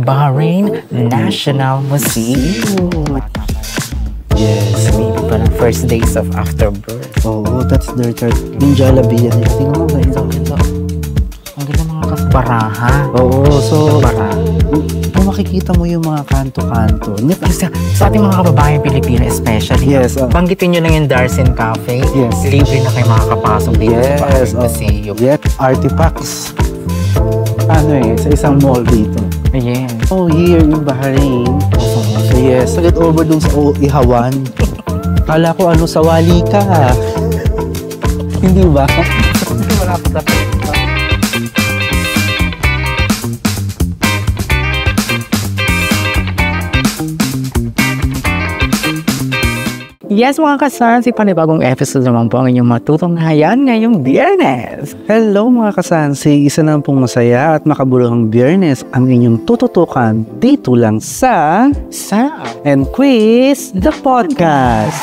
Bahrain National Museum. Yes. Maybe parang first days of afterbirth. Oo, that's their third. Yung Jollibee yan. Tingnan mo guys. Ang ganda mga kasbaraha. Oo, so Kasbaraha. kung makikita mo yung mga kanto-kanto. Sa ating mga kababayang Pilipino especially, Yes, banggitin nyo lang yung Darsin Cafe. Yes. Libre na kayo makakapasok dito sa Bahrain Museum. Yet, artifacts. Sa isang mall dito. Yes. Oh, here in Bahrain. So yes, sagad over dun sa Ihawan. Kala ko sawali ka. Hindi ba? Wala pa sa Yes, mga kasansi, panibagong episode naman po ang inyong matutunghayan ngayong Biyernes. Hello mga kasansi, isa na pong masaya at makabuluhang Biyernes ang inyong tututukan dito lang sa and Quiz the Podcast.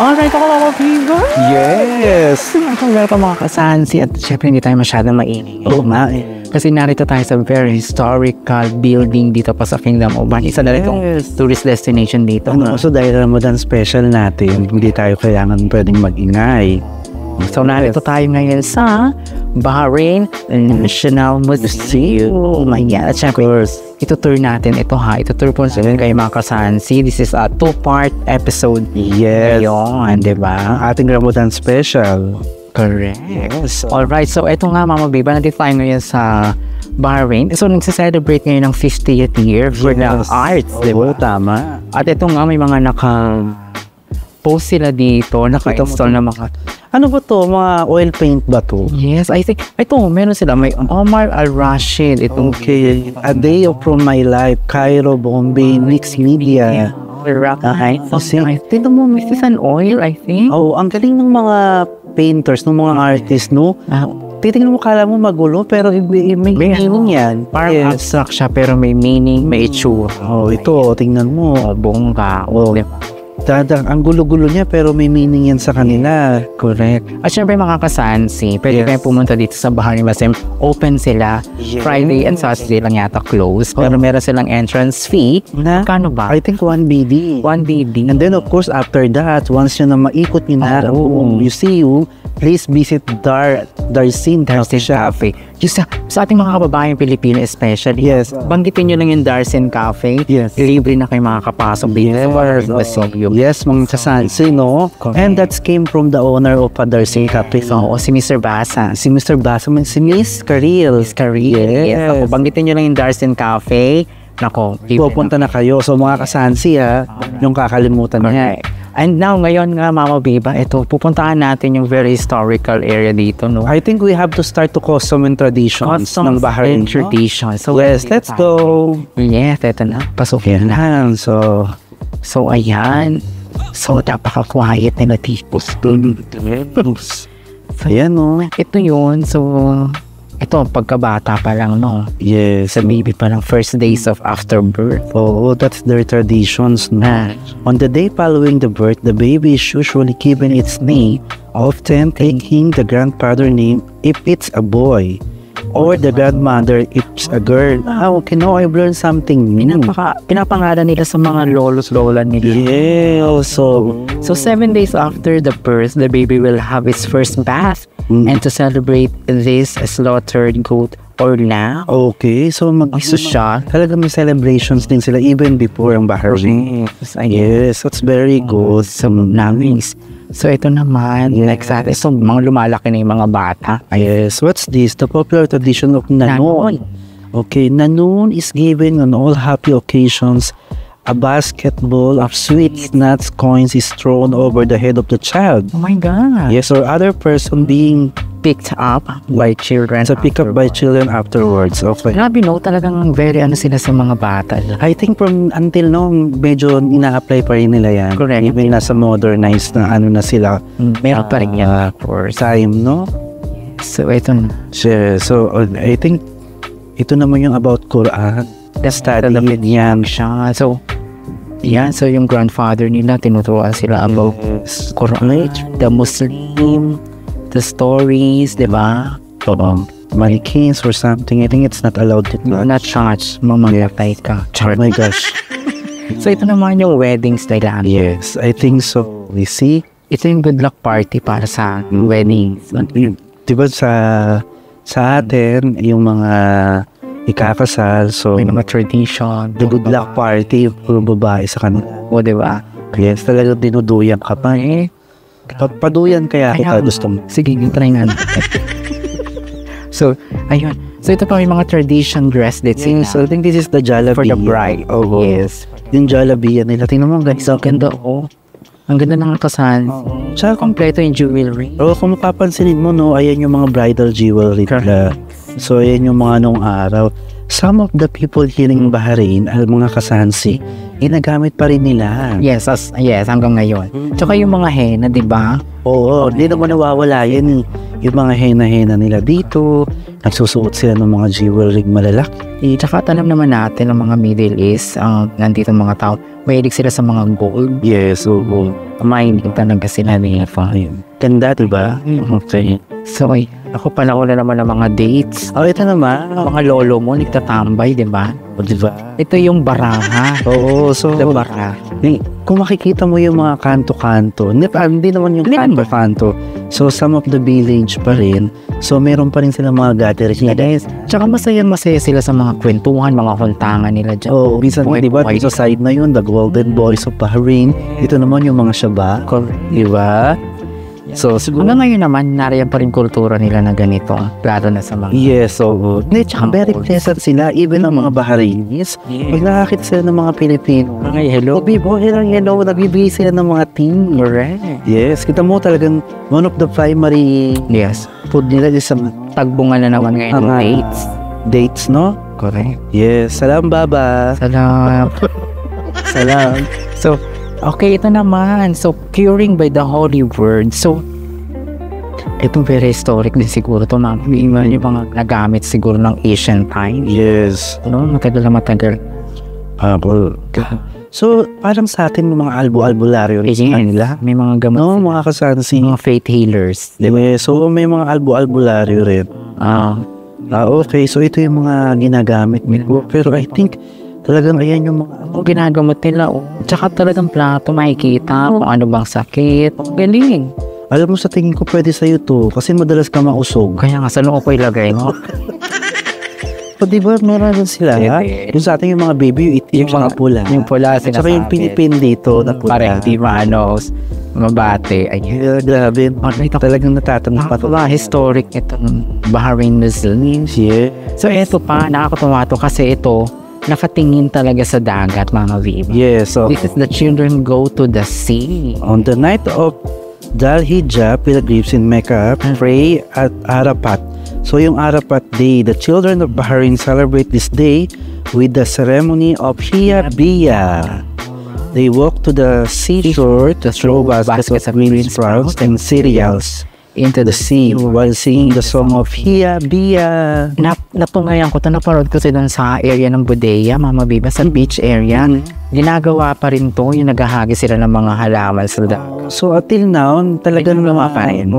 Alright, ako mga Viva. Yes! Welcome mga kasansi at syempre hindi tayo masyadong maining. Oo nga Kasi narito tayo sa very historical building dito pa sa Kingdom of Bahrain. Isa na rin itong tourist destination dito. So dahil Ramadan special natin, hindi tayo kailangan pwedeng mag-ingay. So narito tayo ngayon sa Bahrain National Museum. At syempre, itutour natin ito itutour po sa kayo mga kasansi. This is a 2-part episode. Yes. Ngayon, diba? Ating Ramadan special. Correct. Yes. Alright, so ito nga Mama Biba, nandito tayo ngayon sa Bahrain. So nagsa-celebrate ngayon ng 50th year for the arts, diba? Tama. At ito nga may mga naka-post sila dito, naka-install na mga... Ano ba to? Mga oil paint ba to? Yes, I think, ito, meron sila, may Omar Al-Rashid, itong... Okay, A Day from My Life, Cairo, Bombay, Mixed Media. Ito mo, Mrs. An Oil, I think. Oh, ang galing ng mga painters, ng mga artists, no? Titingnan mo, kala mo magulo, pero may meaning yan. Parang abstract siya, pero may meaning, may itsura. Oh, ito, tingnan mo. Bongga. Ang gulo-gulo niya, pero may meaning yan sa kanila. Correct. At syempre mga kasansi, pwede kayo pumunta dito sa Bahrain Museum. Open sila. Friday and Saturday lang yata close. Pero meron silang entrance fee. Kano ba? I think 1 BD. 1 BD. And then of course, after that, once yun na maikot nyo na ang buong museum, please visit Darsin Cafe. Yung sa ating mga kababayang Pilipino especially, banggitin nyo lang yung Darsin Cafe. Yes. Libre na kayo makakapasok dito sa Bahrain Museum. Yes, mga kasansi, no? And that came from the owner of Darsin Cafe. Oo, si Mr. Basa. Si Mr. Basa, si Miss Karil. Miss Karil. Yes. Ako, banggitin nyo lang yung Darsin Cafe. Nako, pupunta na kayo. So mga kasansi, yung kakalimutan niya. And now, ngayon nga, Mama Biba, ito, pupuntahan natin yung very historical area dito, no? I think we have to start to custom and traditions ng Bahrain. Tradition. So, yes, let's go. Yes, ito na. Pasukin na. So, ayan. So, napaka-quiet nila tipos. Ayan, no? Ito yun. So, ito, pagkabata pa lang, no? Yes. Sa baby pa lang, first days of afterbirth. Oh, that's their traditions, no? On the day following the birth, the baby is usually given its name, often taking the grandfather name if it's a boy, or the grandmother if it's a girl. Okay, now I've learned something new. Pinapangalan nila sa mga lolos-lola nila. Yeah, so 7 days after the birth, the baby will have its first bath. And to celebrate this, a slaughtered goat or lamb. Okay, so siya. Talaga may celebrations din sila even before ang Bahrain. Yes, that's very good. Some namings. So ito naman, next natin. So mga lumalaki na yung mga bata. Yes, what's this? The popular tradition of Nanon. Okay, Nanon is given on all happy occasions. A basketball of sweets, nuts, coins is thrown over the head of the child. Oh my God. Yes, or other person being picked up by children. So pick up by children afterwards. Okay. Grabe, no? Talagang very sila sa mga bata. I think from until now, medyo ina-apply pa rin nila yan. Correct. Even nasa modernized na na sila. Meron pa rin yan. For time, no? So, ito na. So, I think ito naman yung about Quran. The study yan siya. So, yan, so yung grandfather nila, tinuturuan sila about Quran, the Muslim, the stories, di ba? mannequins or something. I think it's not allowed to touch. Not touch, mamagapay ka. Oh my gosh. So ito naman yung weddings nila. Yes, I think so. We see. Ito yung good luck party para sa weddings. Diba sa atin, yung mga ikakasal, so May mga tradition. the good luck party, puro babae sa kanila. O, diba? Yes, talagang dinuduyan ka pa. Paduyan kaya kita gusto mo. Sige, yung try nga natin. So, ayun. So, ito pa may mga tradition dress dates sila. So I think this is the Jollibee. For the bride. Oh, Yes. yung Jollibee nila. Tingnan mo guys. So, ganda oh. Ang ganda ng kasan. Tsaka Kompleto yung jewelry. kung mapapansinin mo, no, ayan yung mga bridal jewelry nila. So, ayan yung mga nung araw. Some of the people here in Bahrain, mga kasansi, ginagamit pa rin nila. Yes, hanggang ngayon. Tsaka yung mga henna, di ba? Oo, hindi naman nawawala yan. Yung mga henna-henna nila dito, nagsusuot sila ng mga jewelry malalaki. Tsaka alam naman natin ang mga Middle East, nandito mga tao, mahilig sila sa mga gold. Yes, oo. Mahilig talaga sila nila. Ganda, diba? Okay. So, ako pala ko na naman ng mga dates. Oh, ito naman. Mga lolo mo, nagtatambay, di ba? O, diba? Ito yung baraha. Oo, so, The baraha. kung makikita mo yung mga kanto-kanto, hindi naman yung kanto-kanto. So, some of the village pa rin. So, meron pa rin silang mga gathering. Yes. Tsaka masaya sila sa mga kwentuhan, mga kuntangan nila dyan. Oo, minsan, di ba, sa side na yun, the Golden Boys of Bahrain. Ito naman yung mga Shaba. Di ba? So, siguro, hanggang ngayon naman, nariyan pa rin kultura nila na ganito. Lalo na sa mga... yes, so, tsaka very pleasant sila, even ang mga Bahrainis. Pag nakakita sila ng mga Pilipino, hello. hello, nagbibigay sila ng mga tea. Correct. Yes, kita mo talagang one of the primary Yes. food nila is some Tagbungan na naman ngayon ng dates. dates, no? Correct. Yes, salam baba. Salam. Salam. So, okay, ito naman. So, curing by the holy word. So, itong very historic din siguro. Ito yung mga nagamit siguro ng ancient time. Yes. Ano, matagal na matagal. So, parang sa atin mga albularyo rin sa kanila. May mga gamot. No, mga kasansi. Mga faith healers. Diba? So, may mga albularyo rin. Okay, so ito yung mga ginagamit nila. Pero I think, talagang ayan yung mga Ginagamot nila. Tsaka talagang plato, makikita kung ano bang sakit. Galing. alam mo, sa tingin ko pwede sa'yo to kasi madalas ka mausog. Kaya nga, saan ko ilagay mo? O diba, meron din sila. Yung sa atin yung mga baby, yung mga pula. Yung pula, at saka yung pinipin dito na pula. Parang di maanos, mabate. Ayun. Grabe. Talagang natatanong pa ito. Historic itong Bahrain Muslims. Yeah. So, ito pa, nakakatuwa to kasi ito, nakatingin talaga sa dagat, mga viva. Yeah, so This is the children go to the sea. on the night of Dhul Hijjah, pilgrims in Mecca pray at Arafat. So yung Arafat Day, the children of Bahrain celebrate this day with the ceremony of Hiyabiyah. They walk to the seashore to throw baskets of green sprouts and cereals into the sea while singing the song of Hiyabiyah. Natungayan ko ito, naparod ko doon sa area ng Budeya, Mama Biba, sa beach area. Ginagawa pa rin to, yung naghahagi sila ng mga halaman sa dagat. So until now, talagang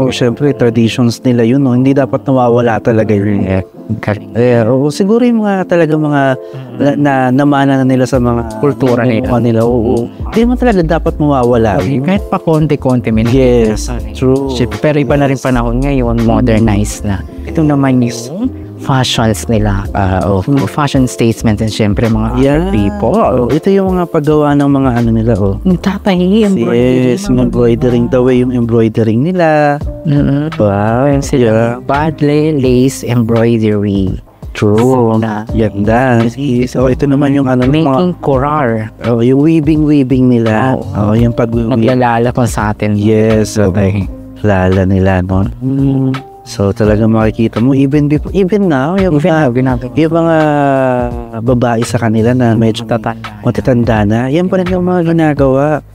syempre traditions nila yun, no? Hindi dapat nawawala talaga yun. Siguro yung mga talagang mga namana na nila sa mga kultura nila. Oo. Hindi mo talaga dapat mawawala. Kahit pa konti-konti. Yes, true. Pero iba na rin panahon ngayon, modernized na. Ito naman yung fashions nila. Fashion statements and syempre mga people. Ito yung mga paggawa ng mga ano nila. Nagtatahi. Yes, embroidering. The way yung embroidering nila. Wow, yung sila. Badly lace embroidery. True. Ganda. So, ito naman yung ano. Making corar. Yung weaving nila. Yung pag-weaving. Naglalala ko sa atin. Yes, okay. Lala nila, no? So, talagang makikita mo, even now, yung mga babae sa kanila na medyo matatanda na, yan pa rin yung mga ginagawa.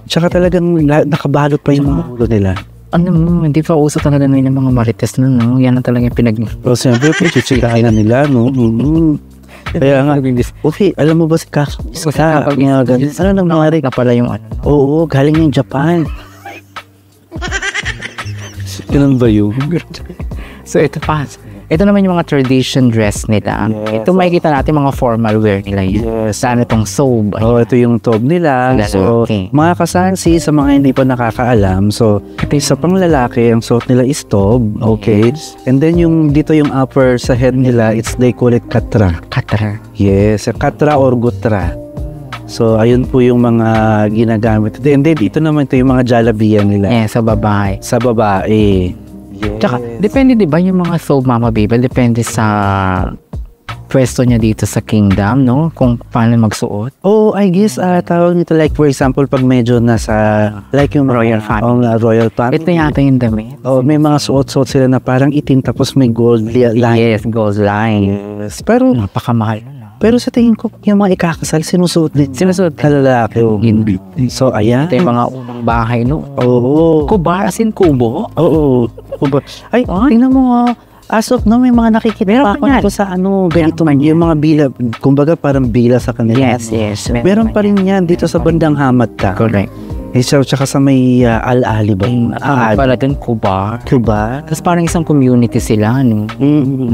Tsaka talagang nakabalot pa yung mga ulo nila. Hindi pa uso talaga na yung mga marites na, no? Yan na talaga yung So, siyempre, pichichikain na nila, no? Kaya nga, okay, alam mo ba si Kaka? Ano nang nangyari? Na pala yung ano? Oo, galing yung Japan. Ganun ba yun? So ito pa. Ito naman yung mga tradition dress nila. Yes. Ito makikita natin mga formal wear nila yun. Yes. Saan itong sob? Oh, ito yung tob nila. So, Okay. mga kasansi, sa mga hindi pa nakakaalam, so, sa pang lalaki, ang suot nila is tob, okay? And then, yung dito yung upper sa head nila, they call it katra. Katra. Yes, katra or gutra. So, ayun po yung mga ginagamit. And then, ito naman, ito yung mga jalabiyan nila. Sa babae. Sa babae. Yes. Tsaka, depende di ba yung mga soap Mama Baby, depende sa pwesto niya dito sa kingdom, no? Kung paano magsuot. Oh, I guess, tawag nito like, for example, pag medyo nasa, like yung Royal family. Royal family. Ito yata yung damit. Oh, may mga suot-suot sila na parang itim tapos may gold line. Yes, gold line. Yes. Pero, Napakamahal na. pero sa tingin ko, yung mga ikakasal, sinusuot din. Sinusuot. Na lalaki. Hindi. So, ayan. Ito yung mga unang bahay, no? Oo. Kubar, as in kubo. Oo. Ay, tingnan mo, as of now, may mga nakikita Meron pa pa ako yan. dito sa ganito man, yung mga bila, kumbaga parang bila sa kanila. Yes. Meron pa rin yan dito sa bandang Hamad ka. Correct. So, tsaka sa may Al-Ali ba? Pala dun, kubar. Kuba? Tapos parang isang community sila, no?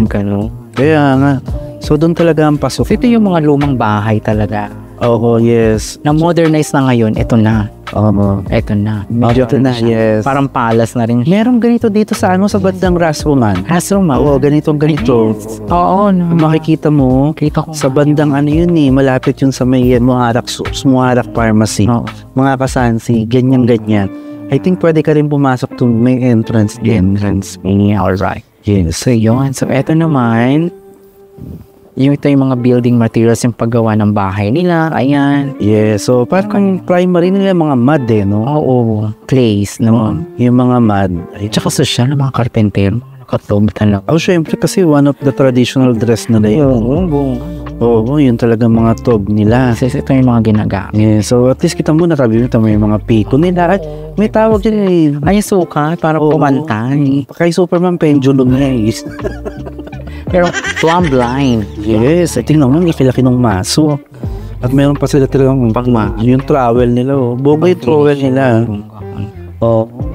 Gano'n. Kaya nga. So, doon talaga ang pasok. So, ito yung mga lumang bahay talaga. Oo, yes. Na-modernize na ngayon, ito na. Oo. Ito na. Medyo ito na, yes. Parang palace na rin. Meron ganito dito sa sa bandang Rasroman. Hasroman. Oo, ganito. Oo, no. Makikita mo, Kita ko. sa bandang yun malapit yun sa may Muharak Pharmacy. Oo. Mga kasansi, ganyan. I think pwede ka rin pumasok to may entrance din. Alright. Yes. So, yun. So, ito naman, ito yung mga building materials yung paggawa ng bahay nila. Ayan. Yes. So, parang primary nila mga mud no? Oo. Place, no? Yung mga mud. Tsaka social ng mga karpentero. Nakatob talaga. Oh, syempre kasi one of the traditional dress nila yun. Oo, yun talaga mga tob nila. Kasi ito yung mga ginagamit. Yeah, so at least kita muna tabi mo may mga piko nila. Ay, may tawag dyan Ay, suka. Para pumantay. Kay Superman pendulum na Pero plumb line. Yes, I think naman ikilaki ng maso. At meron pa sila talagang yung travel nila. Bongga yung travel nila.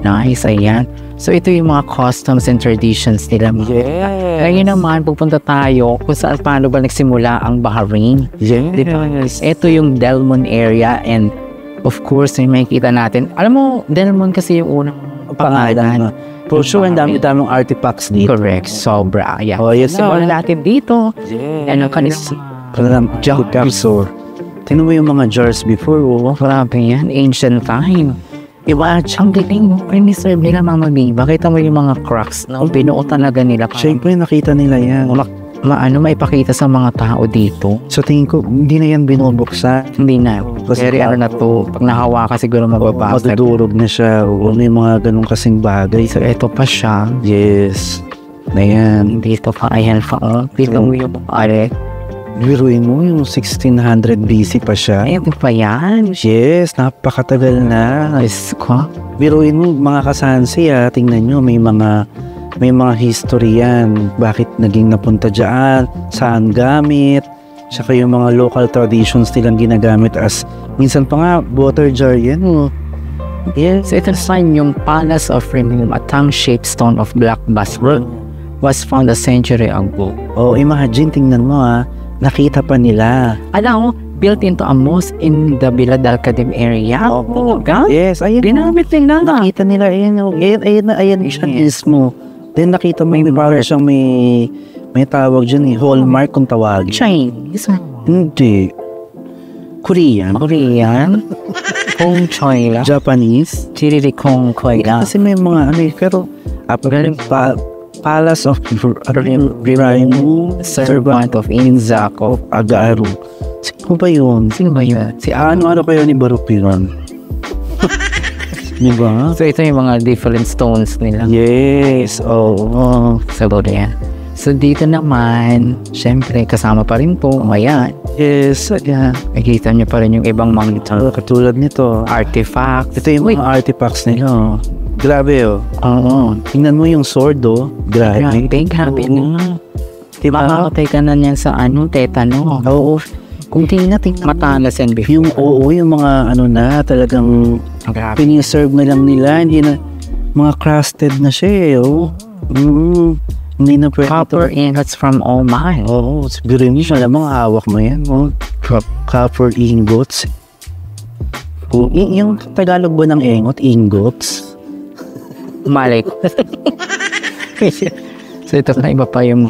Nice, ayan. So, ito yung mga customs and traditions nila. Yes. Ngayon naman, pupunta tayo kung saan paano ba nagsimula ang Bahrain. Yes. Diba? Ito yung Delmon area and of course, may makikita natin. Alam mo, Delmon kasi yung unang pangalan. For sure, ang dami-daming artifacts dito. Correct, sobra. Yeah. Oh, yes. Simulan natin dito. Ano kanis? Junk capsule. Tingnan mo yung mga jars before. Grabe yan, ancient time. Diba, ang galing mo, piniserve nila Mama Biba. Kita mo yung mga cracks, no? Binuo talaga nila. Siyempre, nakita nila yan. Maipakita sa mga tao dito. So, tingin ko, hindi na yan binubuksan. Hindi na. Very na to. Pag nahawa ka siguro mababasag. Madudurog na siya. O may mga ganun kasing bagay. So, ito pa siya. Yes. Na yan. Dito pa, ayan pa. Dito mo yung are. Biruin mo yung 1600 BC pa siya. Ito pa yan. Yes, napakatagal na. Yes ko. Biruin mo, mga kasansi tingnan nyo, may mga history yan. Bakit naging napunta dyan? Saan gamit? Tsaka yung mga local traditions nilang ginagamit as, minsan pa nga, water jar yan. Yes, ito sign yung Palace of Rimini, a tongue-shaped stone of black basalt, was found a century ago. Oh, imagine, tingnan mo nakita pa nila. Alam mo, built into a mosque in the Bilad al-Qadim area. Oh, God. Yes, ayan. Ginamit nila. Nakita nila, ayan siya mismo. Then nakita mo, parang siyang may tawag dyan hallmark kung tawag. Chinese. Hindi. Korean. Kung China. Japanese. Chiriri kong Korea. Kasi may mga pero Palace of Raimu, Servant of Inzak of Agaru. Sino ba yun? Si ano kayo ni Baruch yun? Diba? So ito yung mga different stones nila. Yes. Oh. So yan. So dito naman, syempre kasama pa rin po. Ayan. Yes. Yeah. Nakikita nyo pa rin yung ibang mga katulad nito. Artifacts. Ito yung mga artifacts nila. Grabe Oo. Tingnan mo yung sword Grabe. Grabe na. Diba? Makakatay ka na niyan sa tetano. Oo. Kung tingnan. Matalas and beef. Yung mga na talagang piniserve na lang nila. Hindi na mga crusted na siya Hindi na pwede Copper ingots from Oman. Oo, siguro yun. Alam mo, hawak mo yan. Oh. Copper ingots. Yung Tagalog ba ng engot? Ingots? Malik. So ito na iba pa yung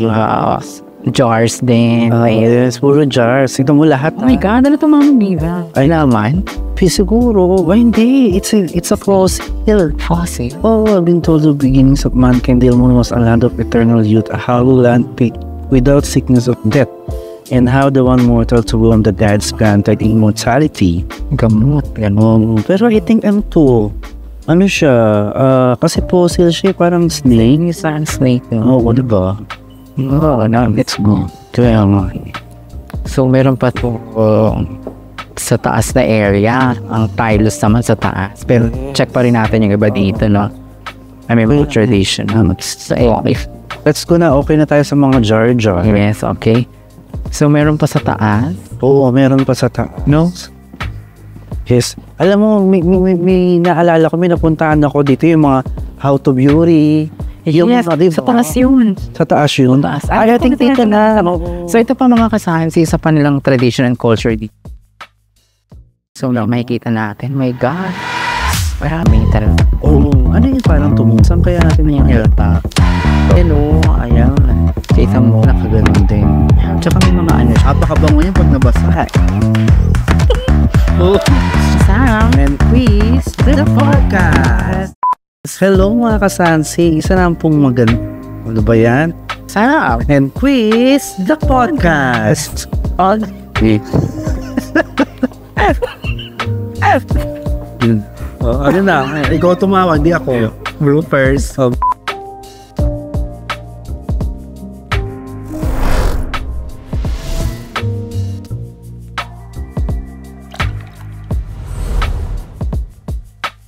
jars din. Yes, puro jars. Ito mo lahat. Oh my God, ano ito mga diba? Ay naman? Siguro. Ay, hindi. It's a fossil. Fossil. Oh, I've been told the beginnings of mankind, the moon was a land of eternal youth, a hollow land pit without sickness of death, and how the one mortal to whom the gods granted immortality. Gamot. Ganon. Pero I think ano siya, kasi fossil siya, parang snake. Isang snake. Oo, diba? Oo, let's go. Kaya nga. So meron pa to sa taas na area, ang tiles naman sa taas. Pero check pa rin natin yung iba dito, no? I mean, tradition. So, okay. Let's go na. Okay na tayo sa mga jar. Yes, okay. So meron pa sa taas? Oo, meron pa sa taas. No? Yes. Alam mo, may naalala ko, may napuntahan ako dito yung mga How to Beauty. Yung Yes, diba? sa taas yun. Sa taas yun? Taas. Ay, I think dito na. So ito pa mga kasahansi sa panilang tradition and culture dito. So makikita natin. My God. Maraming talaga. Oo. Ano yung parang tumusan? Kaya natin yung hilltop. Hello, ayan. Sa isang mo. Nakaganon din. Tsaka may mga ano. Apakabango yan pag nabasa. Sam And please, the podcast. Hello mga kasansi. Isa na pong ano ba yan? Sam. And quiz, the podcast. On. Ano na? Ikaw tumawag, di ako. Bloopers.